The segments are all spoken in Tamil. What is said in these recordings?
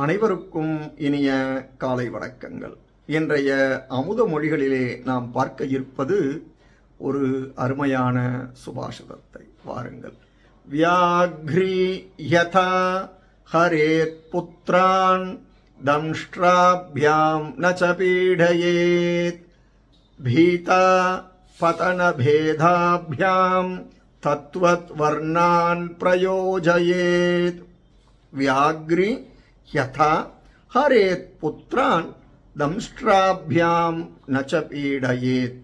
அனைவருக்கும் இனிய காலை வணக்கங்கள். இன்றைய அமுத மொழிகளிலே நாம் பார்க்க இருப்பது ஒரு அருமையான சுபாஷிதத்தை. வாருங்கள். வியாக்ரி யதா ஹரேத் புத்ரான் தம்ஷ்ட்ராப்யாம் நச பீடயேத் பீதா பதன பேதாப்யாம் தத்வத் வர்ணான் பிரயோஜயேத். வியாக்ரி யதா ஹரேத் புத்ரான் தம்ஷ்ட்ராப்யாம் நச பீடயேத்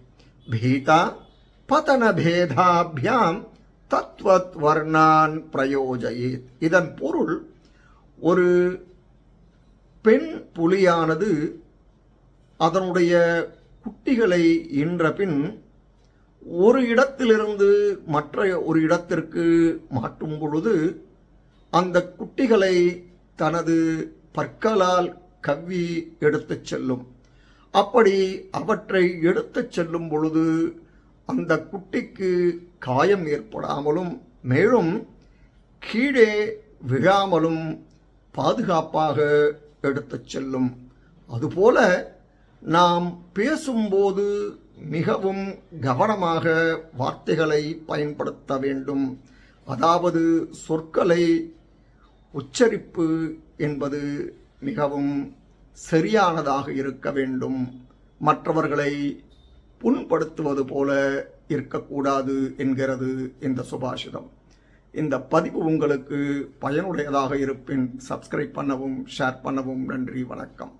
பீதா பதன பேதாப்யாம் தத்வத் வர்ணான் பிரயோஜயேத். இதன் பொருள், ஒரு பெண் புலியானது அதனுடைய குட்டிகளை ஈன்ற பின் ஒரு இடத்திலிருந்து மற்ற ஒரு இடத்திற்கு மாற்றும் பொழுது அந்த குட்டிகளை தனது பற்களால் கவ்வி எடுத்துச் செல்லும். அப்படி அவற்றை எடுத்துச் செல்லும் பொழுது அந்த குட்டிக்கு காயம் ஏற்படாமலும் மேலும் கீழே விழாமலும் பாதுகாப்பாக எடுத்துச் செல்லும். அதுபோல நாம் பேசும்போது மிகவும் கவனமாக வார்த்தைகளை பயன்படுத்த வேண்டும். அதாவது சொற்களை உச்சரிப்பு என்பது மிகவும் சரியானதாக இருக்க வேண்டும். மற்றவர்களை புண்படுத்துவது போல இருக்கக்கூடாது என்கிறது இந்த சுபாஷிதம். இந்த பதிவு உங்களுக்கு பயனுடையதாக இருப்பின் சப்ஸ்கிரைப் பண்ணவும், ஷேர் பண்ணவும். நன்றி, வணக்கம்.